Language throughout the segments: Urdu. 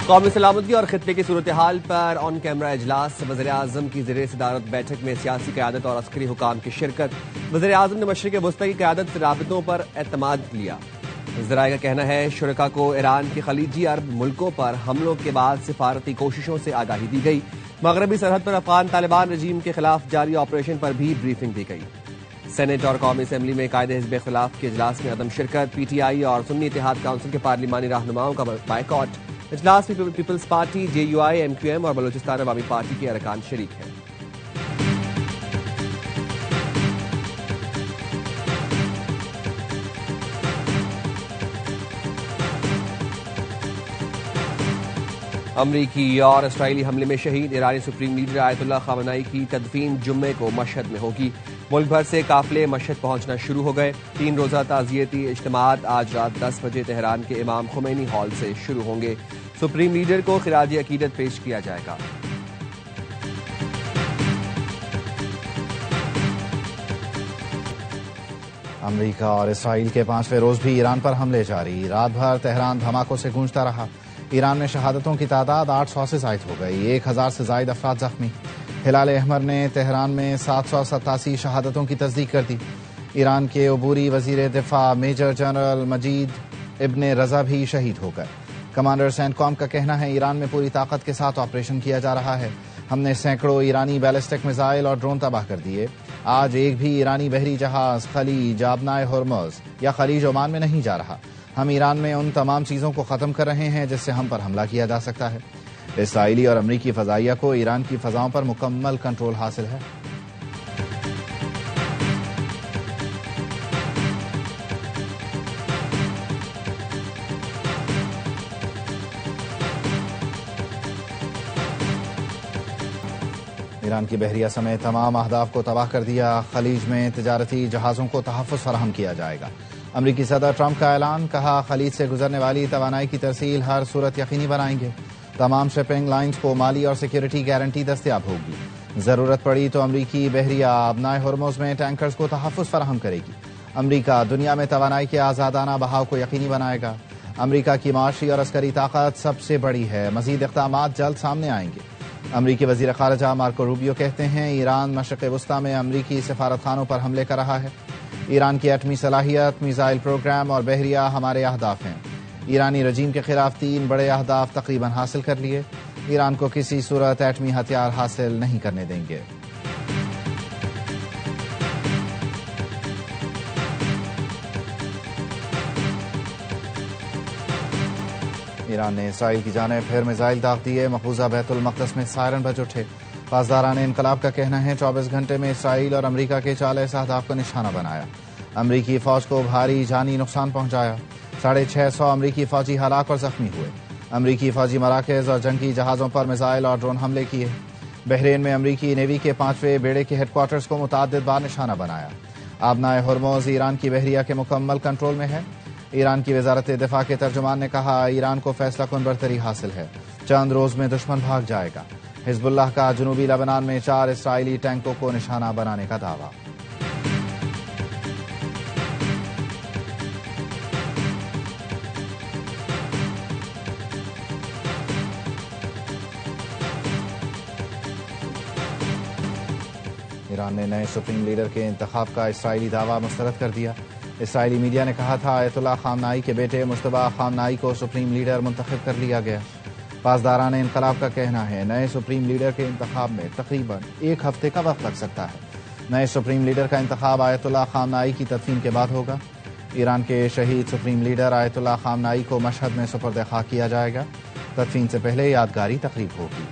قومی سلامتی اور خطے کی صورتحال پر آن کیمرہ اجلاس، وزیر اعظم کی زیر صدارت بیٹھک میں سیاسی قیادت اور عسکری حکام کی شرکت۔ وزیر اعظم نے مشرق وسطی کی قیادت سے رابطوں پر اعتماد لیا۔ ذرائع کا کہنا ہے شرکاء کو ایران کے خلیجی عرب ملکوں پر حملوں کے بعد سفارتی کوششوں سے آگاہی دی گئی۔ مغربی سرحد پر افغان طالبان رجیم کے خلاف جاری آپریشن پر بھی بریفنگ دی گئی۔ سینیٹ اور قومی اسمبلی میں قائد حزب اختلاف کے اجلاس میں عدم شرکت، پی ٹی آئی اور سنی اتحاد کونسل کے پارلیمانی رہنماؤں کا بائیکاٹ۔ اجلاس میں Peoples Party, J U I, M Q M اور بلوچستان عوامی پارٹی کے ارکان شریک ہیں۔ امریکی اور اسرائیلی حملے میں شہید ایرانی سپریم لیڈر آیت اللہ خامنئی کی تدفین جمعے کو مشہد میں ہوگی۔ ملک بھر سے قافلے مشہد پہنچنا شروع ہو گئے۔ 3 روزہ تعزیتی اجتماعات آج رات 10 بجے تہران کے امام خمینی ہال سے شروع ہوں گے۔ سپریم لیڈر کو خراج عقیدت پیش کیا جائے گا۔ امریکہ اور اسرائیل کے 5ویں روز بھی ایران پر حملے جاری۔ رات بھر تہران دھماکوں سے گونجتا رہا۔ ایران میں شہادتوں کی تعداد 800 سے زائد ہو گئی، 1000 سے زائد افراد زخمی۔ ہلال احمر نے تہران میں 787 شہادتوں کی تصدیق کر دی۔ ایران کے عبوری وزیر دفاع میجر جنرل مجید ابن رضا بھی شہید ہو گئے۔ کمانڈر سینٹ کام کا کہنا ہے ایران میں پوری طاقت کے ساتھ آپریشن کیا جا رہا ہے۔ ہم نے سینکڑوں ایرانی بیلسٹک میزائل اور ڈرون تباہ کر دیے۔ آج ایک بھی ایرانی بحری جہاز خلیج آبنائے ہرمز یا خلیج عمان میں نہیں جا رہا۔ ہم ایران میں ان تمام چیزوں کو ختم کر رہے ہیں جس سے ہم پر حملہ کیا جا سکتا ہے۔ اسرائیلی اور امریکی فضائیہ کو ایران کی فضاؤں پر مکمل کنٹرول حاصل ہے۔ ایران کی بحریہ سمیت تمام اہداف کو تباہ کر دیا۔ خلیج میں تجارتی جہازوں کو تحفظ فراہم کیا جائے گا۔ امریکی صدر ٹرمپ کا اعلان، کہا خلیج سے گزرنے والی توانائی کی ترسیل ہر صورت یقینی بنائیں گے۔ تمام شپنگ لائنز کو مالی اور سیکیورٹی گارنٹی دستیاب ہوگی۔ ضرورت پڑی تو امریکی بحریہ آبنائے ہرمز میں ٹینکرز کو تحفظ فراہم کرے گی۔ امریکہ دنیا میں توانائی کے آزادانہ بہاؤ کو یقینی بنائے گا۔ امریکہ کی معاشی اور عسکری طاقت سب سے بڑی ہے، مزید اقدامات جلد سامنے آئیں گے۔ امریکی وزیر خارجہ مارکو روبیو کہتے ہیں ایران مشرق وسطی میں امریکی سفارت خانوں پر حملے کر رہا ہے۔ ایران کی ایٹمی صلاحیت، میزائل پروگرام اور بحریہ ہمارے اہداف ہیں۔ ایرانی رجیم کے خلاف 3 بڑے اہداف تقریباً حاصل کر لیے۔ ایران کو کسی صورت ایٹمی ہتھیار حاصل نہیں کرنے دیں گے۔ ایران نے اسرائیل کی جانب پھر میزائل داغ دیے۔ مقبوضہ بیت المقدس میں سائرن بج اٹھے۔ پاسداران انقلاب کا کہنا ہے 24 گھنٹے میں اسرائیل اور امریکہ کے 40 اہداف کو نشانہ بنایا۔ امریکی فوج کو بھاری جانی نقصان پہنچایا۔ 650 امریکی فوجی ہلاک اور زخمی ہوئے۔ امریکی فوجی مراکز اور جنگی جہازوں پر میزائل اور ڈرون حملے کیے۔ بحرین میں امریکی نیوی کے 5ویں بیڑے کے ہیڈ کوارٹرز کو متعدد بار نشانہ بنایا۔ آبنائے ہرمز ایران کی بحریہ کے مکمل کنٹرول میں ہے۔ ایران کی وزارت دفاع کے ترجمان نے کہا ایران کو فیصلہ کن برتری حاصل ہے، چند روز میں دشمن بھاگ جائے گا۔ حزب اللہ کا جنوبی لبنان میں 4 اسرائیلی ٹینکوں کو نشانہ بنانے کا دعویٰ۔ ایران نے نئے سپریم لیڈر کے انتخاب کا اسرائیلی دعویٰ مسترد کر دیا۔ اسرائیلی میڈیا نے کہا تھا آیت اللہ خامنائی کے بیٹے مجتبیٰ خامنائی کو سپریم لیڈر منتخب کر لیا گیا۔ پاسداران انقلاب کا کہنا ہے نئے سپریم لیڈر کے انتخاب میں تقریباً 1 ہفتے کا وقت لگ سکتا ہے۔ نئے سپریم لیڈر کا انتخاب آیت اللہ خامنائی کی تدفین کے بعد ہوگا۔ ایران کے شہید سپریم لیڈر آیت اللہ خامنائی کو مشہد میں سپرد خاک کیا جائے گا۔ تدفین سے پہلے یادگاری تقریب ہوگی۔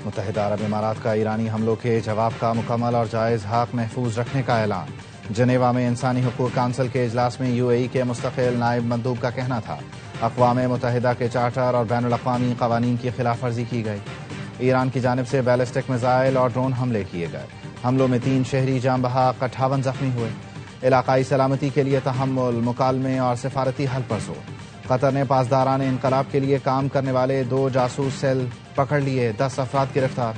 متحدہ عرب امارات کا ایرانی حملوں کے جواب کا مکمل اور جائز حق محفوظ رکھنے کا اعلان۔ جنیوا میں انسانی حقوق کونسل کے اجلاس میں یو اے ای کے مستقل نائب مندوب کا کہنا تھا اقوام متحدہ کے چارٹر اور بین الاقوامی قوانین کی خلاف ورزی کی گئی۔ ایران کی جانب سے بیلسٹک میزائل اور ڈرون حملے کیے گئے۔ حملوں میں 3 شہری جاں بحق 58 زخمی ہوئے۔ علاقائی سلامتی کے لیے تحمل، مکالمے اور سفارتی حل پر زور۔ قطر نے پاسداران انقلاب کے لیے کام کرنے والے 2 جاسوس سیل پکڑ لیے، 10 افراد گرفتار۔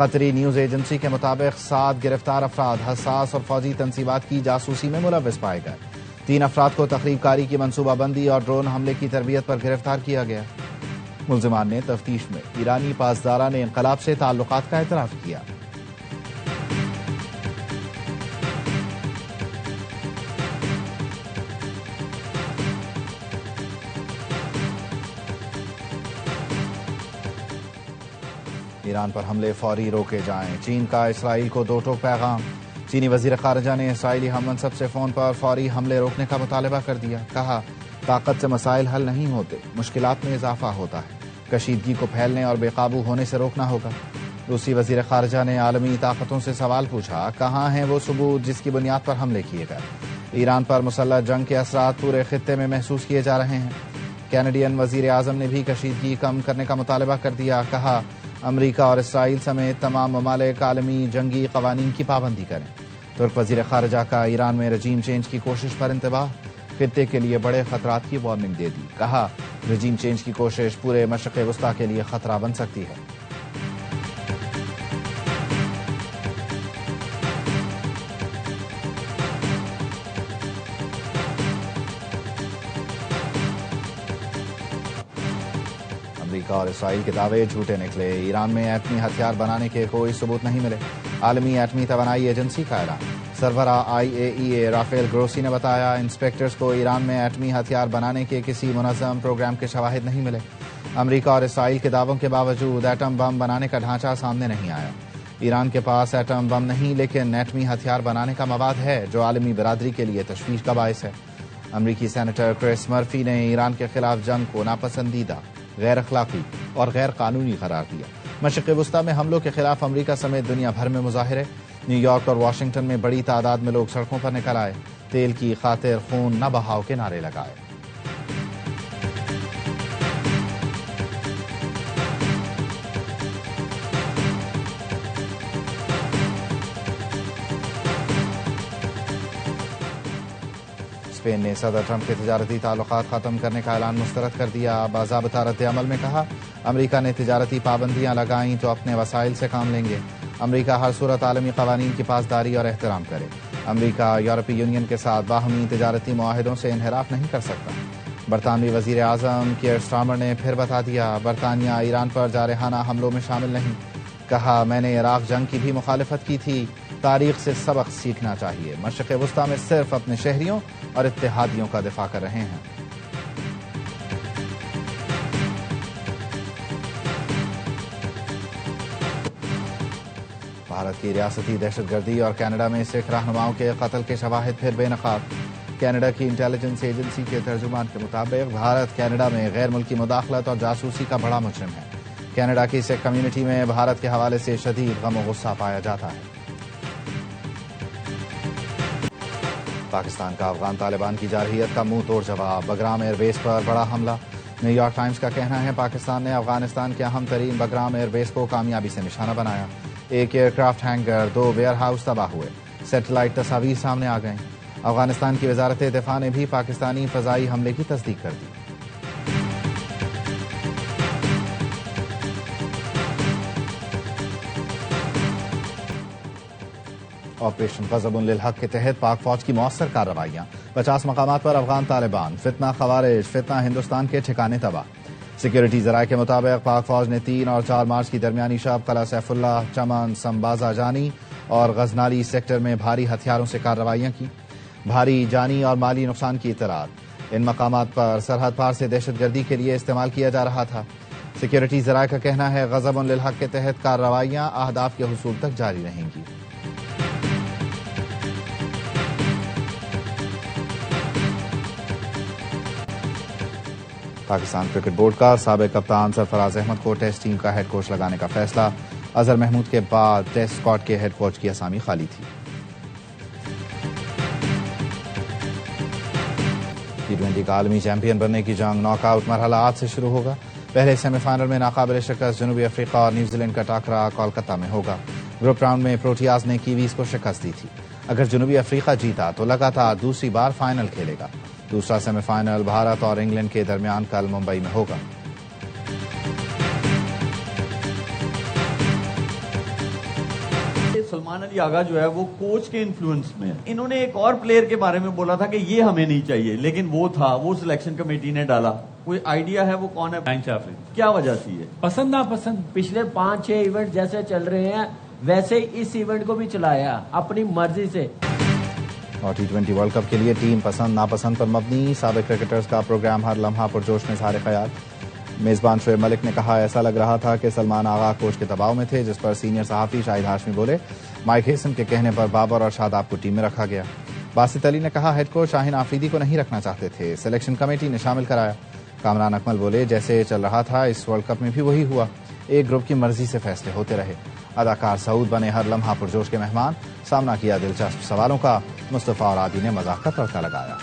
قطری نیوز ایجنسی کے مطابق 7 گرفتار افراد حساس اور فوجی تنصیبات کی جاسوسی میں ملوث پائے گئے۔ 3 افراد کو تخریب کاری کی منصوبہ بندی اور ڈرون حملے کی تربیت پر گرفتار کیا گیا۔ ملزمان نے تفتیش میں ایرانی پاسداران انقلاب سے تعلقات کا اعتراف کیا۔ ایران پر حملے فوری روکے جائیں، چین کا اسرائیل کو 2 ٹوک پیغام۔ چینی وزیر خارجہ نے اسرائیلی ہم منصب سے فون پر فوری حملے روکنے کا مطالبہ کر دیا۔ کہا طاقت سے مسائل حل نہیں ہوتے، مشکلات میں اضافہ ہوتا ہے، کشیدگی کو پھیلنے اور بے قابو ہونے سے روکنا ہوگا۔ روسی وزیر خارجہ نے عالمی طاقتوں سے سوال پوچھا، کہاں ہیں وہ ثبوت جس کی بنیاد پر حملے کیے گئے؟ ایران پر مسلح جنگ کے اثرات پورے خطے میں محسوس کیے جا رہے ہیں۔ کینیڈین وزیر اعظم نے بھی کشیدگی کم کرنے کا مطالبہ کر دیا۔ کہا امریکہ اور اسرائیل سمیت تمام ممالک عالمی جنگی قوانین کی پابندی کریں۔ ترک وزیر خارجہ کا ایران میں رجیم چینج کی کوشش پر انتباہ، خطے کے لیے بڑے خطرات کی وارننگ دے دی۔ کہا رجیم چینج کی کوشش پورے مشرق وسطیٰ کے لیے خطرہ بن سکتی ہے۔ امریکہ اور اسرائیل کے دعوے جھوٹے نکلے، ایران میں ایٹمی ہتھیار بنانے کے کوئی ثبوت نہیں ملے۔ عالمی ایٹمی توانائی ایجنسی کا اعلان۔ سربراہ IAEA رافیل گروسی نے بتایا انسپیکٹرز کو ایران میں ایٹمی ہتھیار بنانے کے کسی منظم پروگرام کے شواہد نہیں ملے۔ امریکہ اور اسرائیل کے دعووں کے باوجود ایٹم بم بنانے کا ڈھانچہ سامنے نہیں آیا۔ ایران کے پاس ایٹم بم نہیں لیکن ایٹمی ہتھیار بنانے کا مواد ہے جو عالمی برادری کے لیے تشویش کا باعث ہے۔ امریکی سینیٹر کرس مرفی نے ایران کے خلاف جنگ کو ناپسندیدہ، غیر اخلاقی اور غیر قانونی قرار دیا۔ مشرق وسطیٰ میں حملوں کے خلاف امریکہ سمیت دنیا بھر میں مظاہرے، نیو یارک اور واشنگٹن میں بڑی تعداد میں لوگ سڑکوں پر نکل آئے، تیل کی خاطر خون نہ بہاؤ کے نعرے لگائے۔ اسپین نے صدر ٹرمپ کے تجارتی تعلقات ختم کرنے کا اعلان مسترد کر دیا۔ باضابطہ رد عمل میں کہا امریکہ نے تجارتی پابندیاں لگائیں تو اپنے وسائل سے کام لیں گے۔ امریکہ ہر صورت عالمی قوانین کی پاسداری اور احترام کرے۔ امریکہ یورپی یونین کے ساتھ باہمی تجارتی معاہدوں سے انحراف نہیں کر سکتا۔ برطانوی وزیر اعظم کیئر سٹارمر نے پھر بتا دیا برطانیہ ایران پر جارحانہ حملوں میں شامل نہیں۔ کہا میں نے عراق جنگ کی بھی مخالفت کی تھی، تاریخ سے سبق سیکھنا چاہیے۔ مشرق وسطیٰ میں صرف اپنے شہریوں اور اتحادیوں کا دفاع کر رہے ہیں۔ بھارت کی ریاستی دہشت گردی اور کینیڈا میں سکھ رہنماؤں کے قتل کے شواہد پھر بے نقاب۔ کینیڈا کی انٹیلیجنس ایجنسی کے ترجمان کے مطابق بھارت کینیڈا میں غیر ملکی مداخلت اور جاسوسی کا بڑا مجرم ہے۔ کینیڈا کی سکھ کمیونٹی میں بھارت کے حوالے سے شدید غم و غصہ پایا جاتا ہے۔ پاکستان کا افغان طالبان کی جارحیت کا منہ توڑ جواب، بگرام ایئر بیس پر بڑا حملہ۔ نیو یارک ٹائمز کا کہنا ہے پاکستان نے افغانستان کے اہم ترین بگرام ایئر بیس کو کامیابی سے نشانہ بنایا۔ 1 aircraft hangar, 2 warehouse تباہ ہوئے، سیٹلائٹ تصاویر سامنے آ گئیں۔ افغانستان کی وزارت دفاع نے بھی پاکستانی فضائی حملے کی تصدیق کر دی۔ آپریشن غضب للحق کے تحت پاک فوج کی مؤثر کارروائیاں، 50 مقامات پر افغان طالبان، فتنہ خوارج، فتنہ ہندوستان کے ٹھکانے تباہ۔ سیکیورٹی ذرائع کے مطابق پاک فوج نے 3 اور 4 مارچ کی درمیانی شب قلعہ سیف اللہ، چمن، سمبازا جانی اور غزنالی سیکٹر میں بھاری ہتھیاروں سے کارروائیاں کی۔ بھاری جانی اور مالی نقصان کی اطلاعات، ان مقامات پر سرحد پار سے دہشت گردی کے لیے استعمال کیا جا رہا تھا۔ سیکیورٹی ذرائع کا کہنا ہے غضب للحق کے تحت کارروائیاں اہداف کے حصول تک جاری رہیں گی۔ پاکستان کرکٹ بورڈ کا سابق کپتان سرفراز احمد کو ٹیسٹ ٹیم کا ہیڈ کوچ لگانے کا فیصلہ، اظہر محمود کے بعد ٹیسٹ اسکواڈ کے ہیڈ کوچ کی اسامی خالی تھی۔ T20 کا عالمی چیمپئن بننے کی جنگ ناک آؤٹ مرحلہ آج سے شروع ہوگا۔ پہلے سیمی فائنل میں ناقابل شکست جنوبی افریقہ اور نیوزی لینڈ کا ٹاکرا کولکتہ میں ہوگا۔ گروپ راؤنڈ میں پروٹیاز نے کیویز کو شکست دی تھی۔ اگر جنوبی افریقہ جیتا تو لگاتار دوسری بار فائنل کھیلے گا۔ دوسرا سیمی فائنل بھارت اور انگلینڈ کے درمیان کل ممبئی میں ہوگا۔ سلمان علی آغا جو ہے وہ کوچ کے انفلوئنس میں، انہوں نے ایک اور پلیئر کے بارے میں بولا تھا کہ یہ ہمیں نہیں چاہیے، لیکن وہ تھا، وہ سلیکشن کمیٹی نے ڈالا. کوئی آئیڈیا ہے وہ کون ہے؟ کیا وجہ تھی ہے؟ پسند ناپسند. پچھلے 5-6 ایونٹ جیسے چل رہے ہیں ویسے اس ایونٹ کو بھی چلایا اپنی مرضی سے. اور T20 ورلڈ کپ کے لیے ٹیم پسند ناپسند پر مبنی سابق کرکٹرز کا پروگرام ہر لمحہ پرجوش میں اظہار خیال. میزبان شعیب ملک نے کہا ایسا لگ رہا تھا کہ سلمان آغا کوچ کے دباؤ میں تھے، جس پر سینئر صحافی شاہد ہاشمی بولے مائک ہیسن کے کہنے پر بابر اور شاداب کو ٹیم میں رکھا گیا. باسط علی نے کہا ہیڈ کوچ شاہین آفریدی کو نہیں رکھنا چاہتے تھے، سلیکشن کمیٹی نے شامل کرایا. کامران اکمل بولے جیسے چل رہا تھا اس ورلڈ کپ میں بھی وہی ہوا، ایک گروپ کی مرضی سے فیصلے ہوتے رہے. اداکار سعود بنے ہر لمحہ پرجوش کے مہمان، سامنا کیا دلچسپ سوالوں کا، مصطفیٰ اور عادی نے مذاق کا تڑکا لگایا.